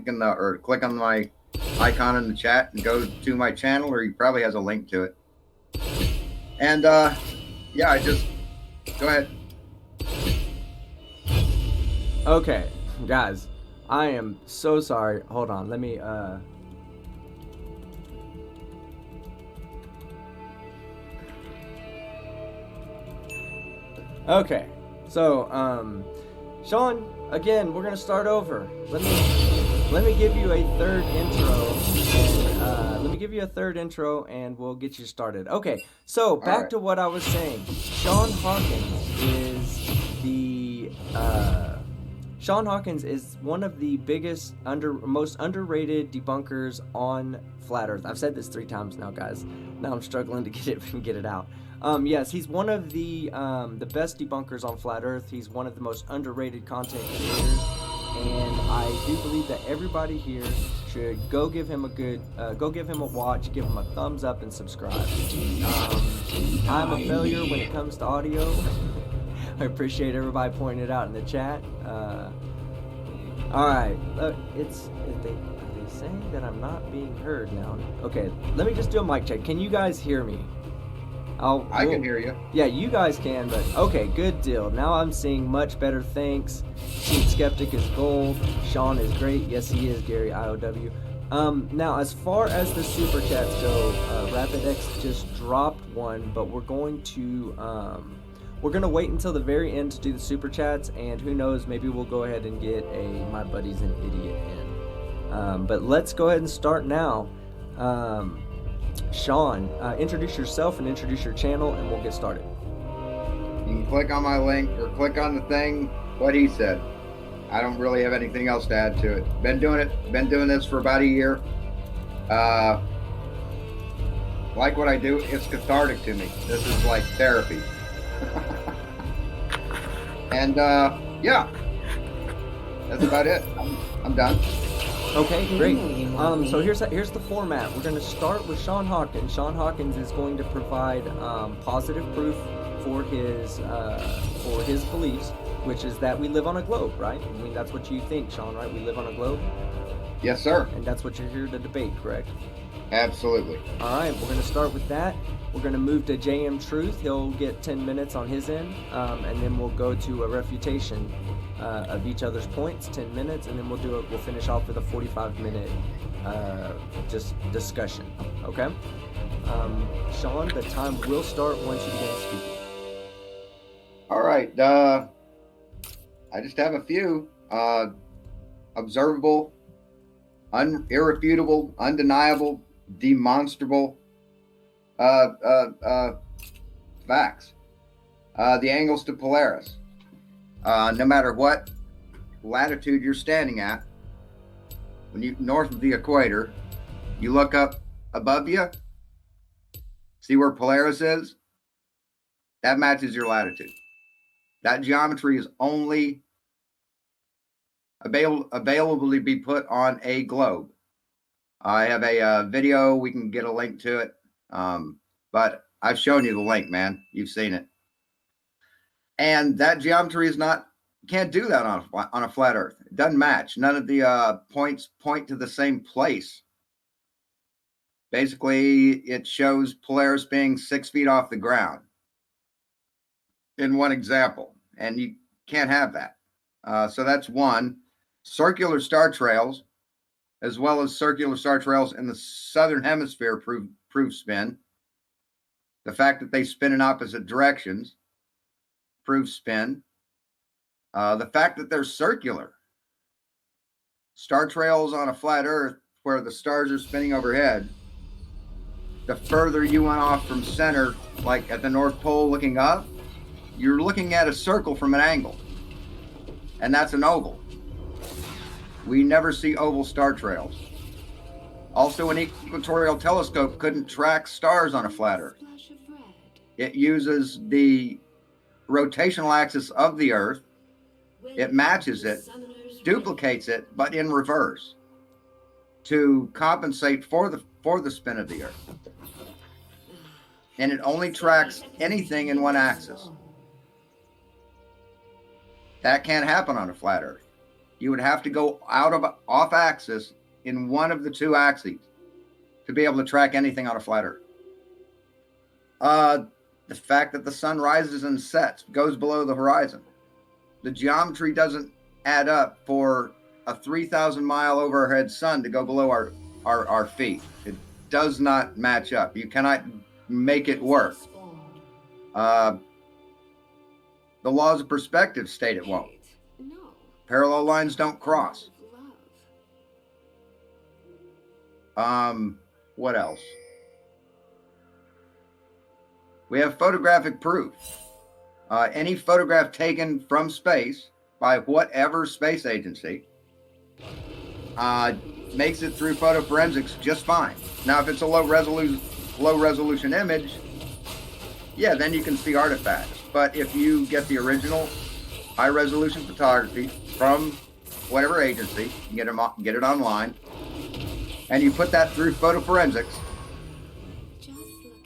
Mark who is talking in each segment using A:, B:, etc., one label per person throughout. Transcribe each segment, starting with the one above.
A: in the, or click on my icon in the chat and go to my channel, or he probably has a link to it. And yeah, I just go ahead.
B: Okay, guys, I am so sorry. Hold on, let me Okay, so Sean, again, we're gonna start over. Let me give you a third intro. Let me give you a third intro, and we'll get you started. Okay, so back to what I was saying. Sean Hawkins is one of the biggest, most underrated debunkers on Flat Earth. I've said this 3 times now, guys. Now I'm struggling to get it out. Yes, he's one of the best debunkers on Flat Earth. He's one of the most underrated content creators, and I do believe that everybody here should go give him a watch, give him a thumbs up, and subscribe. I'm a failure when it comes to audio. I appreciate everybody pointing it out in the chat. All right, are they saying that I'm not being heard now? Okay, let me just do a mic check. Can you guys hear me?
A: I can hear you.
B: Yeah, you guys can, but okay, good deal. Now I'm seeing much better. Thanks. Team Skeptic is gold. Sean is great. Yes, he is, Gary IOW. Now, as far as the super chats go, RapidX just dropped one, but we're going to wait until the very end to do the super chats, and who knows, maybe we'll go ahead and get a My Buddy's an Idiot in. But let's go ahead and start now. Sean, introduce yourself and introduce your channel, and we'll get started.
A: You can click on my link or click on the thing, what he said. I don't really have anything else to add to it. Been doing this for about a year. Like what I do, it's cathartic to me. This is like therapy. And yeah, that's about it. I'm done.
B: Okay, great. So here's the format. We're going to start with Sean Hawkins. Sean Hawkins is going to provide positive proof for his beliefs, which is that we live on a globe, right? I mean, that's what you think, Sean, right? We live on a globe?
A: Yes, sir.
B: And that's what you're here to debate, correct?
A: Absolutely.
B: All right, we're going to start with that. We're going to move to JM Truth. He'll get 10 minutes on his end, and then we'll go to a refutation of each other's points, 10 minutes, and then we'll finish off with a 45-minute just discussion. Okay? Sean, the time will start once you begin speaking.
A: All right. I just have a few observable, irrefutable, undeniable, demonstrable facts. The angles to Polaris. No matter what latitude you're standing at, when you north of the equator, you look up above you, see where Polaris is, that matches your latitude. That geometry is only available to be put on a globe. I have a video, we can get a link to it, but I've shown you the link, man. You've seen it. And that geometry is not, can't do that on a flat Earth. It doesn't match. None of the points point to the same place. Basically, it shows Polaris being 6 feet off the ground in one example, and you can't have that. So that's one. Circular star trails, as well as circular star trails in the southern hemisphere, prove spin. The fact that they spin in opposite directions proves spin. The fact that they're circular. Star trails on a flat Earth where the stars are spinning overhead, the further you went off from center, like at the North Pole looking up, you're looking at a circle from an angle. And that's an oval. We never see oval star trails. Also, an equatorial telescope couldn't track stars on a flat Earth. It uses the rotational axis of the Earth. It matches it, duplicates it, but in reverse to compensate for the spin of the Earth. And it only tracks anything in one axis. That can't happen on a flat Earth. you would have to go off axis in one of the two axes to be able to track anything on a flat Earth. The fact that the sun rises and sets, goes below the horizon. The geometry doesn't add up for a 3,000 mile overhead sun to go below our feet. It does not match up. You cannot make it work. The laws of perspective state it won't. Parallel lines don't cross. What else? We have photographic proof. Any photograph taken from space by whatever space agency makes it through photo forensics just fine. Now, if it's a low resolution image, yeah, then you can see artifacts. But if you get the original high resolution photography from whatever agency, you get it online, and you put that through photo forensics,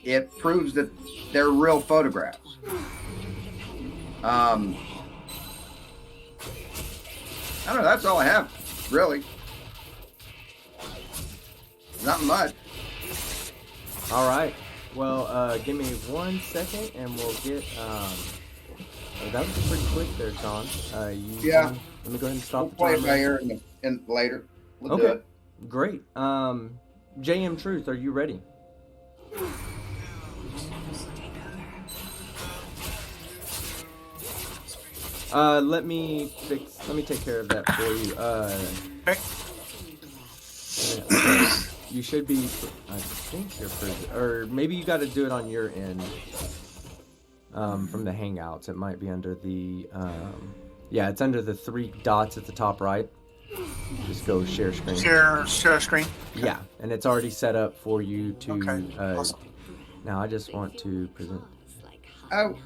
A: it proves that they're real photographs. I don't know. That's all I have, really. Not much.
B: All right. Well, give me 1 second, and we'll get. That was pretty quick there, Sean.
A: Yeah.
B: Let me go ahead and stop.
A: We'll play it by ear and later. We'll do it.
B: Great. JM Truth, are you ready? Let me take care of that for you. Okay. You should be, I think you're pretty, or maybe you got to do it on your end. From the Hangouts, it might be under the, yeah, it's under the 3 dots at the top right. Just go share screen.
C: Share screen.
B: Okay. Yeah, and it's already set up for you to.
C: Okay. Awesome.
B: Now I just want to present.
A: Oh,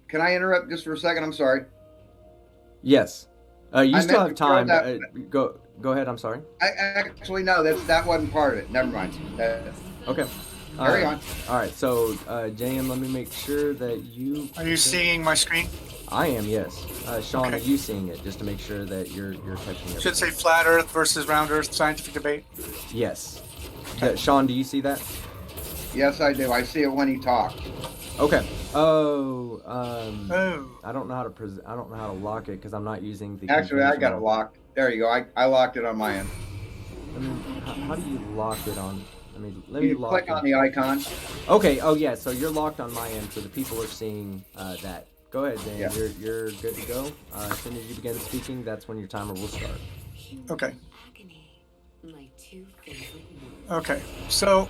A: can I interrupt just for a second? I'm sorry.
B: Yes. You still have time.
A: Go
B: ahead. I'm sorry.
A: I actually no, that wasn't part of it. Never mind.
B: Okay.
A: Carry on.
B: All right. So, JM, let me make sure that you.
C: Are you seeing my screen?
B: I am. Yes. Sean,
C: Okay.
B: Are you seeing it? Just to make sure that you're catching it.
C: Should say flat Earth versus round Earth scientific debate.
B: Yes. Sean, do you see that?
A: Yes, I do. I see it when he talks.
B: Okay.
C: Oh.
B: I don't know how to I don't know how to lock it because I'm not using the.
A: Actually, I got it locked. There you go. I locked it on my end.
B: I mean, how do you lock it on? Let me lock
A: click on the icon.
B: Okay. Oh yeah. So you're locked on my end, so the people are seeing that. Go ahead, Dan.
A: Yeah.
B: You're good to go. As soon as you begin speaking, that's when your timer will start.
C: Okay. Okay. So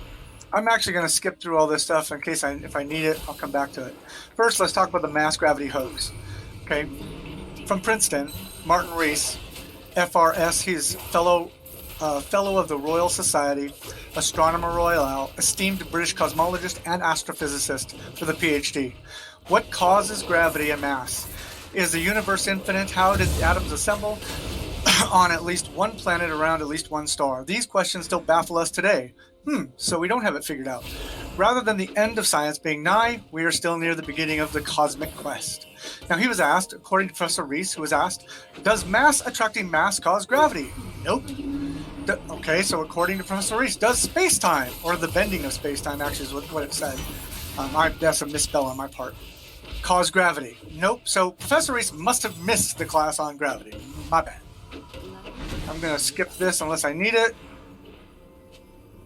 C: I'm actually going to skip through all this stuff in case if I need it, I'll come back to it. First, let's talk about the mass gravity hoax. Okay. From Princeton, Martin Rees, FRS. He's fellow of the Royal Society, Astronomer Royal, esteemed British cosmologist and astrophysicist with a PhD. What causes gravity and mass? Is the universe infinite? How did atoms assemble on at least one planet around at least one star? These questions still baffle us today. So we don't have it figured out. Rather than the end of science being nigh, we are still near the beginning of the cosmic quest. Now, he was asked, according to Professor Rees, who was asked, does mass attracting mass cause gravity? Nope. Okay, so according to Professor Rees, does space-time, or the bending of space-time actually is what it said. That's a misspell on my part. Cause gravity? Nope. So Professor Rees must have missed the class on gravity. My bad. I'm going to skip this unless I need it.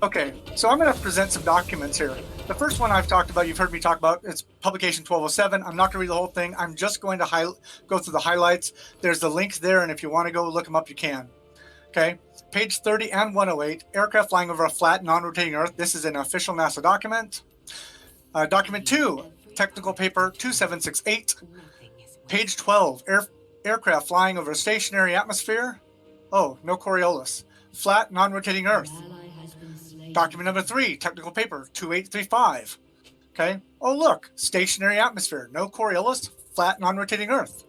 C: Okay, so I'm going to present some documents here. The first one I've talked about, you've heard me talk about, it's publication 1207. I'm not going to read the whole thing. I'm just going to go through the highlights. There's the links there, and if you want to go look them up, you can. Okay, page 30 and 108, aircraft flying over a flat, non-rotating Earth. This is an official NASA document. Document 2, technical paper 2768. Page 12, aircraft flying over a stationary atmosphere. Oh, no Coriolis. Flat, non-rotating Earth. Document number 3, technical paper 2835. Okay. Oh, look, stationary atmosphere, no Coriolis, flat, non-rotating Earth.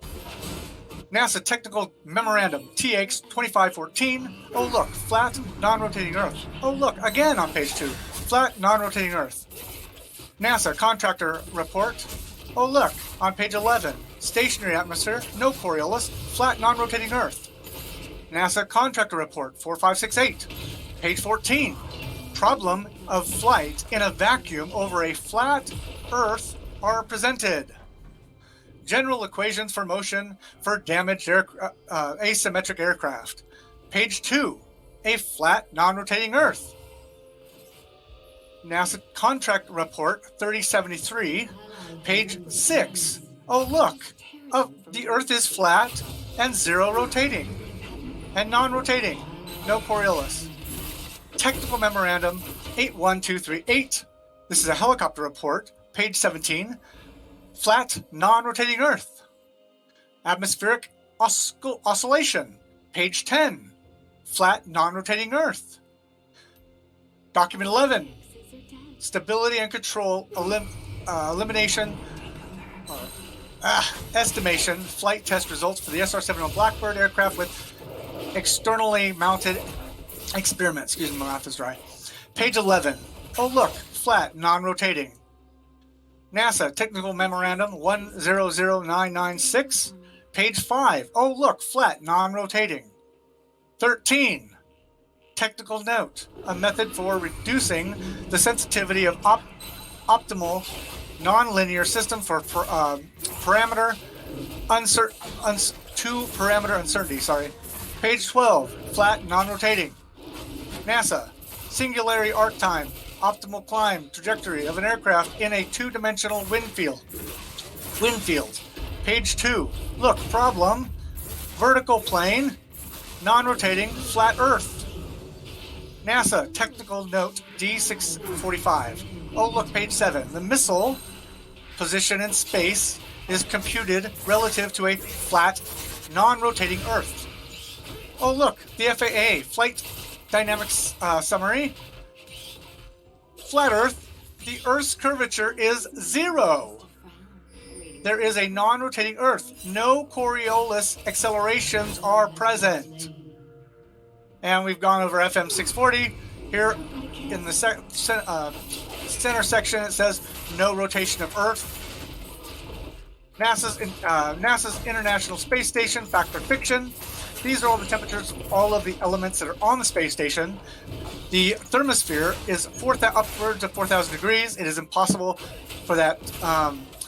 C: NASA technical memorandum TX 2514. Oh, look, flat, non-rotating Earth. Oh, look, again on page 2, flat, non-rotating Earth. NASA contractor report. Oh, look, on page 11, stationary atmosphere, no Coriolis, flat, non-rotating Earth. NASA Contractor Report 4568, page 14. Problem of flight in a vacuum over a flat Earth are presented. General equations for motion for damaged asymmetric aircraft. Page 2. A flat, non-rotating Earth. NASA Contract Report 3073, page 6. Oh, look. The Earth is flat and zero rotating. And non-rotating. No Coriolis. Technical Memorandum 81238. This is a helicopter report, page 17. Flat, non-rotating Earth. Atmospheric oscillation, page 10. Flat, non-rotating Earth. Document 11. Stability and control elimination estimation flight test results for the SR-71 Blackbird aircraft with externally mounted experiment. Excuse me, my mouth is dry. Page 11. Oh, look, flat, non-rotating. NASA Technical Memorandum 100996, page 5. Oh, look, flat, non-rotating. 13. Technical note, a method for reducing the sensitivity of optimal nonlinear system for parameter uncertainty. Page 12, flat, non-rotating. NASA, singularity arc time, optimal climb trajectory of an aircraft in a two-dimensional wind field. Page 2, look, problem, vertical plane, non-rotating, flat Earth. NASA Technical Note D645. Oh, look, page 7. The missile position in space is computed relative to a flat, non-rotating Earth. Oh, look, the FAA Flight Dynamics Summary. Flat Earth, the Earth's curvature is 0. There is a non-rotating Earth. No Coriolis accelerations are present. And we've gone over FM 640. Here in the center section, it says no rotation of Earth. NASA's International Space Station, fact or fiction. These are all the temperatures, all of the elements that are on the space station. The thermosphere is upwards of 4,000 degrees. It is impossible for that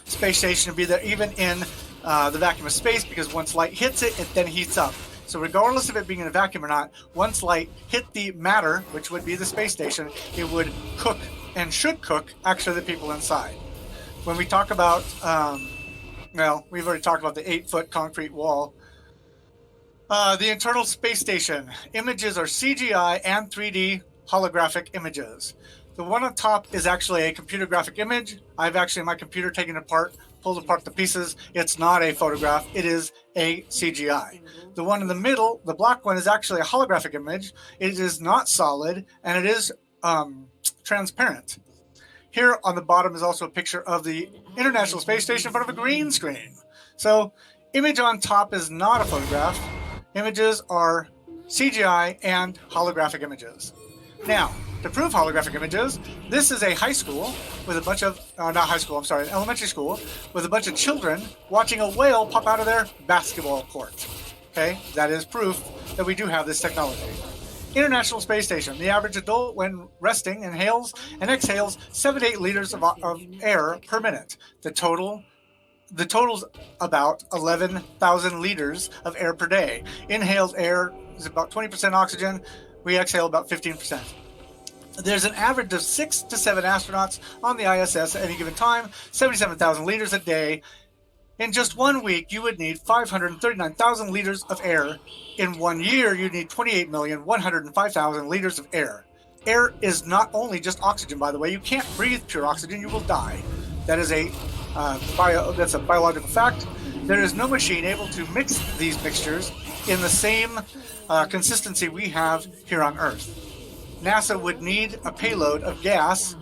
C: space station to be there even in the vacuum of space, because once light hits it, it then heats up. So regardless of it being in a vacuum or not, once light hit the matter, which would be the space station, it would cook and should cook actually the people inside. When we talk about, we've already talked about the 8-foot concrete wall. The internal space station. Images are CGI and 3D holographic images. The one on top is actually a computer graphic image. I've actually, in my computer, taken it apart, pulled apart the pieces. It's not a photograph. It is a CGI. The one in the middle, the black one, is actually a holographic image. It is not solid, and it is transparent. Here on the bottom is also a picture of the International Space Station in front of a green screen. So, image on top is not a photograph. Images are CGI and holographic images. Now, to prove holographic images, this is a high school with a bunch of, an elementary school with a bunch of children watching a whale pop out of their basketball court. Okay, that is proof that we do have this technology. International Space Station. The average adult, when resting, inhales and exhales 7 to 8 liters of air per minute. The total's about 11,000 liters of air per day. Inhaled air is about 20% oxygen. We exhale about 15%. There's an average of 6 to 7 astronauts on the ISS at any given time, 77,000 liters a day. In just 1 week, you would need 539,000 liters of air. In 1 year, you'd need 28,105,000 liters of air. Air is not only just oxygen, by the way. You can't breathe pure oxygen, you will die. That is that's a biological fact. There is no machine able to mix these mixtures in the same consistency we have here on Earth. NASA would need a payload of gas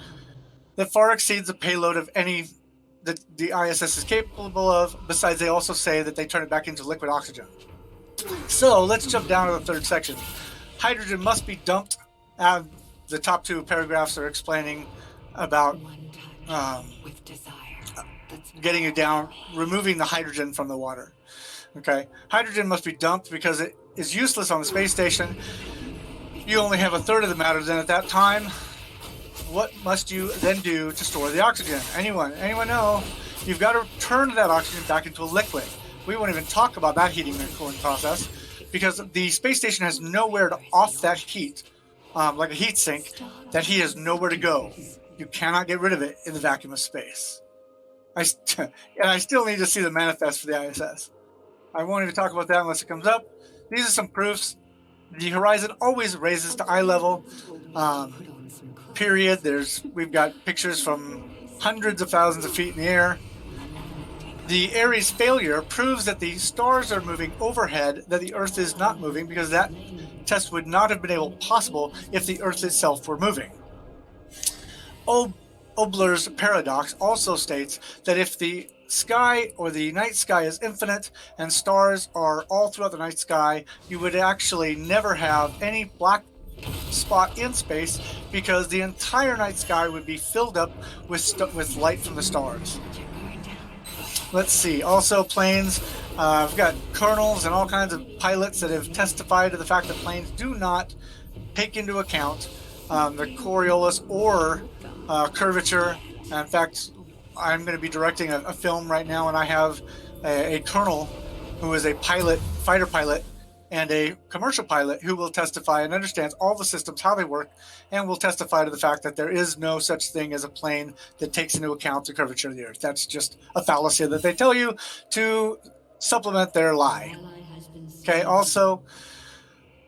C: that far exceeds the payload of any that the ISS is capable of. Besides, they also say that they turn it back into liquid oxygen. So let's jump down to the third section. Hydrogen must be dumped. The top 2 paragraphs are explaining about getting it down, removing the hydrogen from the water. Okay, hydrogen must be dumped because it is useless on the space station. You only have a third of the matter. Then at that time, what must you then do to store the oxygen? Anyone know? You've got to turn that oxygen back into a liquid. We won't even talk about that heating and cooling process because the space station has nowhere to off that heat, like a heat sink, that heat has nowhere to go. You cannot get rid of it in the vacuum of space. And I still need to see the manifest for the ISS. I won't even talk about that unless it comes up. These are some proofs. The horizon always raises to eye level. Period. We've got pictures from hundreds of thousands of feet in the air. The Ares failure proves that the stars are moving overhead, that the Earth is not moving, because that test would not have been possible if the Earth itself were moving. Obler's paradox also states that if the sky or the night sky is infinite and stars are all throughout the night sky, you would actually never have any black spot in space because the entire night sky would be filled up with light from the stars. Let's see. Also, planes. I've got colonels and all kinds of pilots that have testified to the fact that planes do not take into account the Coriolis or curvature. In fact, I'm going to be directing a film right now, and I have a colonel who is a pilot, fighter pilot, and a commercial pilot who will testify and understands all the systems, how they work, and will testify to the fact that there is no such thing as a plane that takes into account the curvature of the Earth. That's just a fallacy that they tell you to supplement their lie. Okay, also,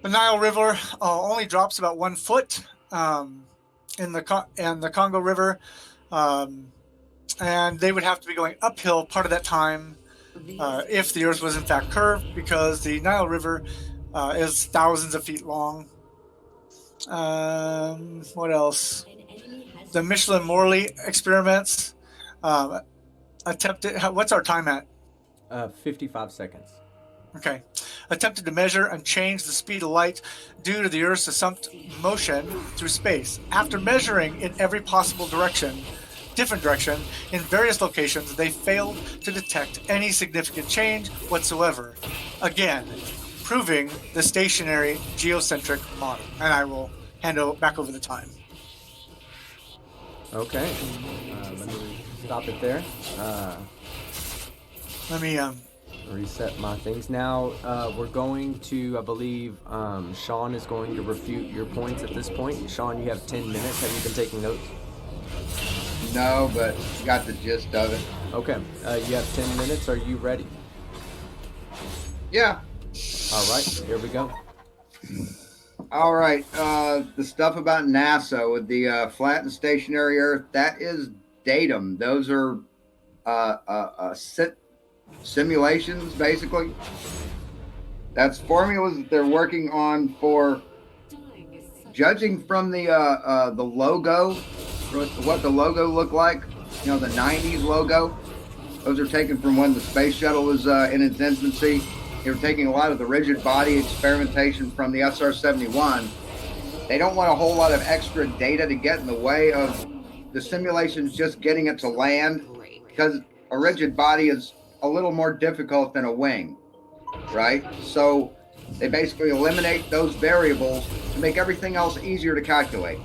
C: the Nile River only drops about 1 foot in the Congo River, and they would have to be going uphill part of that time if the Earth was in fact curved, because the Nile River is thousands of feet long. What else? The Michelin-Morley experiments attempted. What's our time at?
B: 55 seconds.
C: Okay. Attempted to measure and change the speed of light due to the Earth's assumed motion through space. After measuring in every possible direction, different direction, in various locations, they failed to detect any significant change whatsoever. Again, proving the stationary geocentric model. And I will hand back over the time.
B: Okay. Let me stop it there.
C: Let me
B: reset my things. Now we're going to, I believe, Sean is going to refute your points at this point. Sean, you have 10 minutes. Have you been taking notes?
A: No, but got the gist of it.
B: Okay. You have 10 minutes. Are you ready?
A: Yeah.
B: All right. Here we go.
A: All right. The stuff about NASA with the flat and stationary Earth, that is datum. Those are simulations, basically. That's formulas that they're working on for judging from the logo, what the logo looked like. You know, the 90s logo. Those are taken from when the space shuttle was in its infancy. They were taking a lot of the rigid body experimentation from the SR-71. They don't want a whole lot of extra data to get in the way of the simulations just getting it to land, because a rigid body is a little more difficult than a wing, right? So they basically eliminate those variables to make everything else easier to calculate.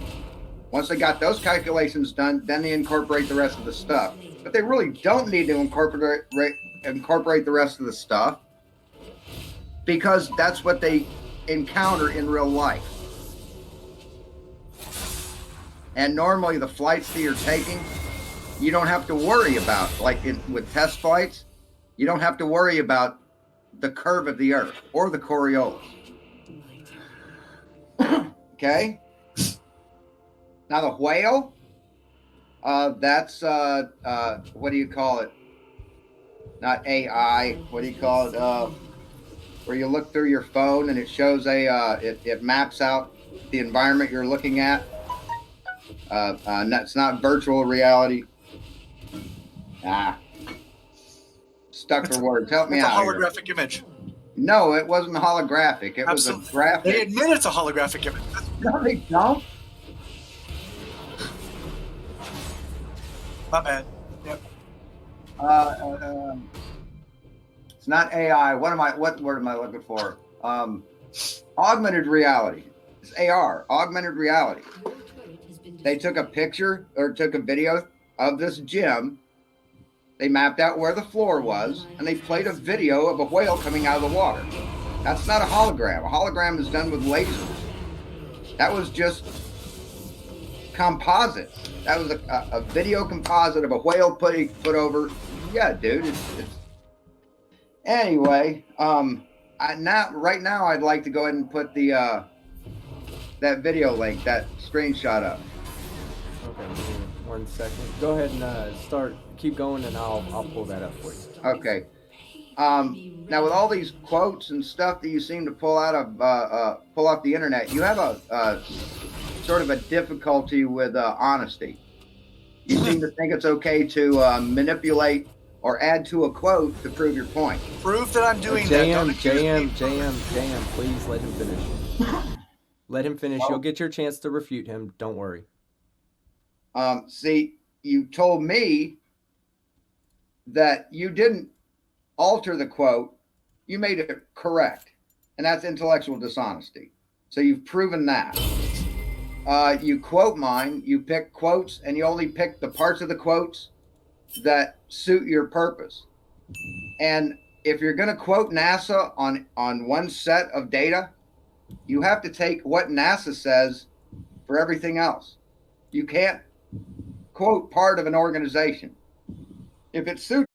A: Once they got those calculations done, then they incorporate the rest of the stuff. But they really don't need to incorporate the rest of the stuff, because that's what they encounter in real life. And normally the flights that you're taking, you don't have to worry about, like with test flights, you don't have to worry about the curve of the Earth or the Coriolis. Okay? Now the whale, that's, what do you call it? Not AI, what do you call it? Where you look through your phone and it shows it maps out the environment you're looking at. It's not virtual reality. Stuck for words. Help me out.
C: It's a holographic image.
A: No, it wasn't holographic. It was a graphic.
C: They admit it's a holographic image.
A: No, they don't.
C: My bad. Yep.
A: It's not AI. What word am I looking for? Augmented reality. It's AR, augmented reality. They took a picture or took a video of this gym. They mapped out where the floor was, and they played a video of a whale coming out of the water. That's not a hologram. A hologram is done with lasers. That was just composite. That was a video composite of a whale put over. Yeah, dude. Anyway, right now I'd like to go ahead and put the that video link, that screenshot up.
B: Okay, 1 second. Go ahead and keep going, and I'll pull that up for you.
A: Okay. Now with all these quotes and stuff that you seem to pull off the internet, you have a sort of a difficulty with honesty. You seem to think it's okay to manipulate or add to a quote to prove your point.
C: Prove that I'm doing that.
B: JM, please let him finish. Let him finish. You'll get your chance to refute him. Don't worry.
A: See, you told me that you didn't alter the quote. You made it correct. And that's intellectual dishonesty. So you've proven that. You quote mine, you pick quotes, and you only pick the parts of the quotes that suit your purpose. And if you're going to quote NASA on one set of data, you have to take what NASA says for everything else. You can't quote part of an organization. If it suits